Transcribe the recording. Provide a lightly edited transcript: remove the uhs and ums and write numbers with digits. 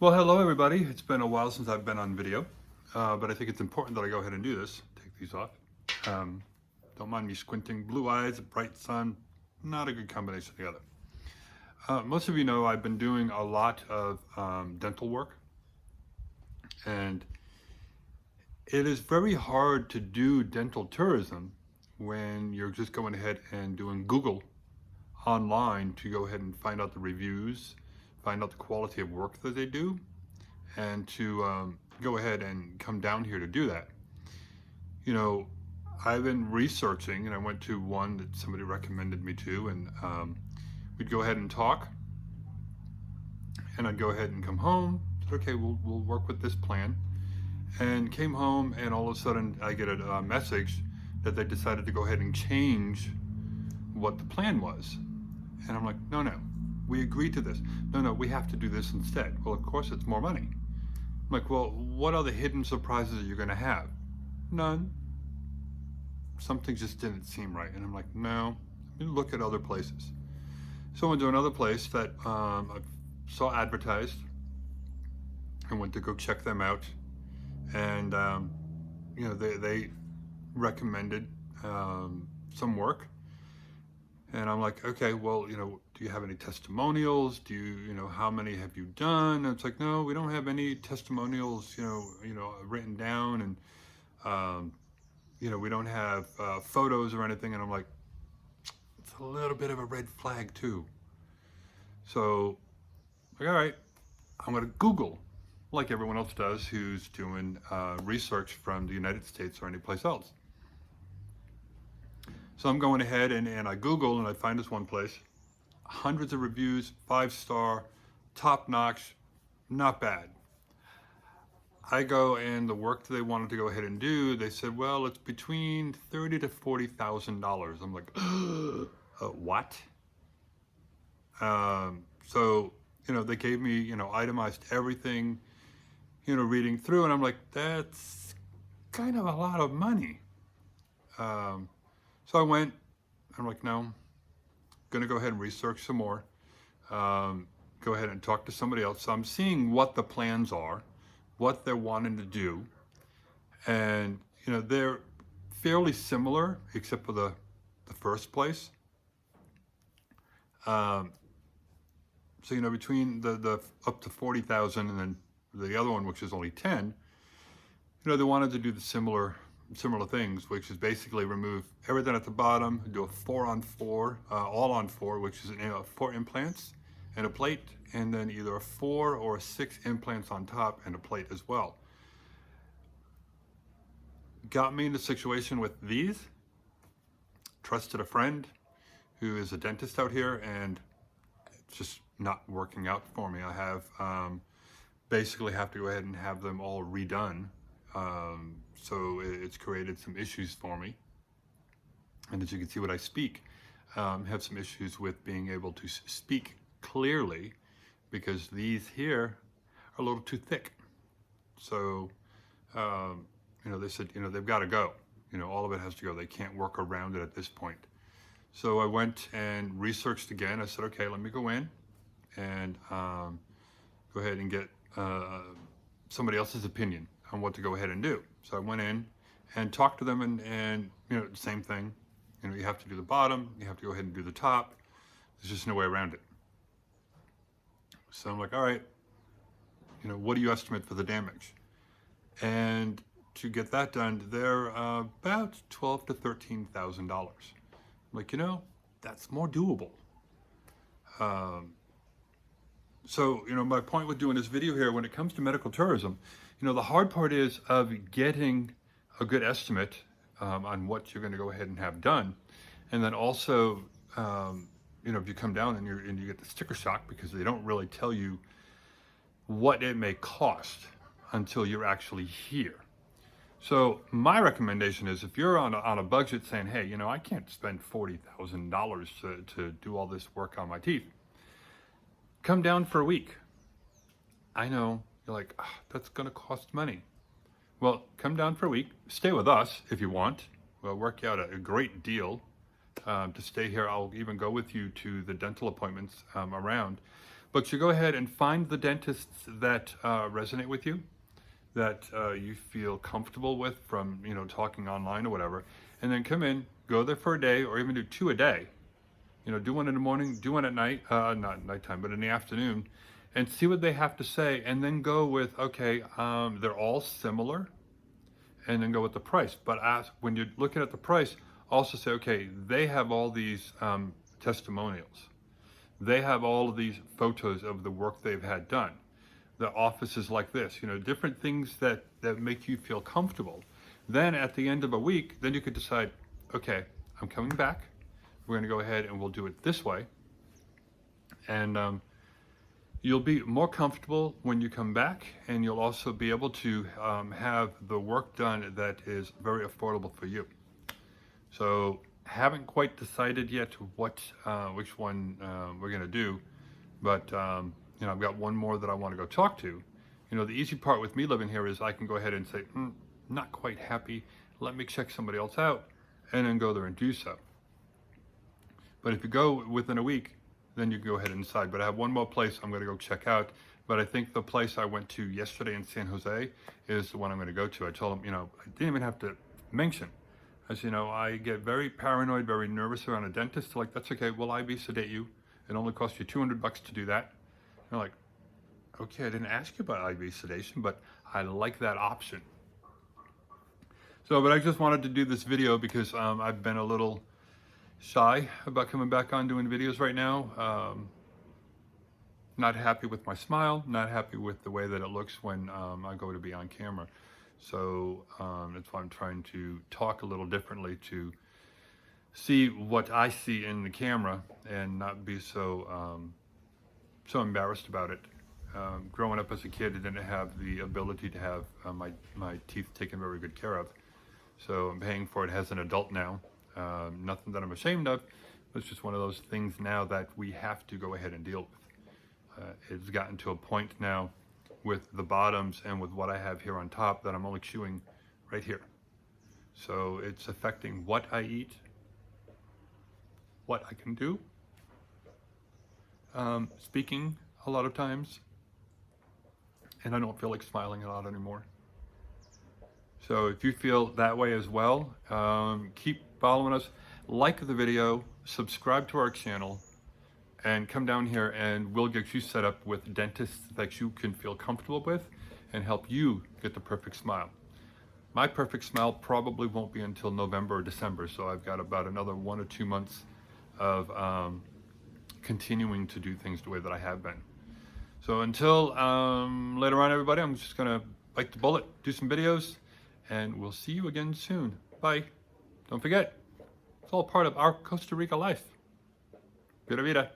Well, hello everybody. It's been a while since I've been on video, but I think it's important that I go ahead and do this. Take these off. Um, don't mind me squinting. Blue eyes, bright sun, not a good combination together. Most of you know I've been doing a lot of dental work, and it is very hard to do dental tourism when you're just going ahead and doing Google online to go ahead and find out the reviews, find out the quality of work that they do, and to go ahead and come down here to do that. You know, I've been researching, and I went to one that somebody recommended me to, and we'd go ahead and talk, and I'd go ahead and come home. Said, okay, we'll work with this plan, and came home, and all of a sudden I get a message that they decided to go ahead and change what the plan was, and I'm like, no, no, we agreed to this. No, no, we have to do this instead. Well, of course, it's more money. I'm like, well, what are the hidden surprises that you're going to have? None. Something just didn't seem right. And I'm like, no, let me look at other places. So I went to another place that I saw advertised. I went to go check them out. And, they recommended some work. And I'm like, okay, well, do you have any testimonials? Do you, how many have you done? And it's like, no, we don't have any testimonials, written down, and we don't have photos or anything. And I'm like, it's a little bit of a red flag too. So, like, all right, I'm gonna Google, like everyone else does who's doing research from the United States or any place else. So I'm going ahead and I Google and I find this one place. Hundreds of reviews, 5-star, top notch, not bad. I go and the work that they wanted to go ahead and do, they said, well, it's between $30,000 to $40,000. I'm like, what? So they gave me, itemized everything, reading through, and I'm like, that's kind of a lot of money. So I went, I'm like, no, I'm gonna go ahead and research some more. Go ahead and talk to somebody else. So I'm seeing what the plans are, what they're wanting to do. And, they're fairly similar, except for the first place. So, between the up to 40,000 and then the other one, which is only 10, they wanted to do the similar things, which is basically remove everything at the bottom, do a 4-on-4, all on 4, which is 4 implants and a plate, and then either a 4 or 6 implants on top and a plate as well. Got me in a situation with these. Trusted a friend who is a dentist out here, and it's just not working out for me. I have basically have to go ahead and have them all redone. So it's created some issues for me. And as you can see when I speak, have some issues with being able to speak clearly because these here are a little too thick. So, they said, they've got to go. All of it has to go. They can't work around it at this point. So I went and researched again. I said, okay, let me go in and go ahead and get somebody else's opinion on what to go ahead and do. So I went in and talked to them, and the same thing. You have to do the bottom, you have to go ahead and do the top. There's just no way around it. So I'm like, all right, what do you estimate for the damage? And to get that done, they're about $12,000 to $13,000. I'm like, that's more doable. So, my point with doing this video here, when it comes to medical tourism, the hard part is of getting a good estimate on what you're going to go ahead and have done. And then also, if you come down and you get the sticker shock because they don't really tell you what it may cost until you're actually here. So my recommendation is if you're on a budget saying, hey, I can't spend $40,000 to do all this work on my teeth, come down for a week. I know, you're like, that's gonna cost money. Well, come down for a week, stay with us if you want. We'll work out a great deal to stay here. I'll even go with you to the dental appointments around. But you go ahead and find the dentists that resonate with you, that you feel comfortable with from, talking online or whatever, and then come in, go there for a day, or even do 2 a day. Do one in the morning, do one at night, not nighttime, but in the afternoon, and see what they have to say, and then go with, okay, they're all similar, and then go with the price. But when you're looking at the price, also say, okay, they have all these testimonials. They have all of these photos of the work they've had done. The office is like this, different things that make you feel comfortable. Then at the end of a week, then you could decide, okay, I'm coming back. We're gonna go ahead and we'll do it this way. And you'll be more comfortable when you come back, and you'll also be able to have the work done that is very affordable for you. So haven't quite decided yet which one we're gonna do, but I've got one more that I want to go talk to. The easy part with me living here is I can go ahead and say, not quite happy, let me check somebody else out, and then go there and do so. But if you go within a week, then you can go ahead and decide. But I have one more place I'm going to go check out. But I think the place I went to yesterday in San Jose is the one I'm going to go to. I told them, I didn't even have to mention. As I get very paranoid, very nervous around a dentist. They're like, that's okay, we'll IV sedate you. It only costs you $200 to do that. They're like, okay, I didn't ask you about IV sedation, but I like that option. So, but I just wanted to do this video because I've been a little shy about coming back on doing videos right now. Not happy with my smile, not happy with the way that it looks when I go to be on camera. So that's why I'm trying to talk a little differently, to see what I see in the camera and not be so embarrassed about it. Growing up as a kid, I didn't have the ability to have my teeth taken very good care of. So I'm paying for it as an adult now. Nothing that I'm ashamed of. It's just one of those things now that we have to go ahead and deal with. It's gotten to a point now with the bottoms and with what I have here on top that I'm only chewing right here. So it's affecting what I eat, what I can do, speaking a lot of times, and I don't feel like smiling a lot anymore. So if you feel that way as well, keep following us, like the video, subscribe to our channel, and come down here and we'll get you set up with dentists that you can feel comfortable with and help you get the perfect smile. My perfect smile probably won't be until November or December, so I've got about another 1 or 2 months of continuing to do things the way that I have been. So until later on, everybody, I'm just gonna bite the bullet, do some videos, and we'll see you again soon. Bye. Don't forget, it's all part of our Costa Rica life. Pura vida.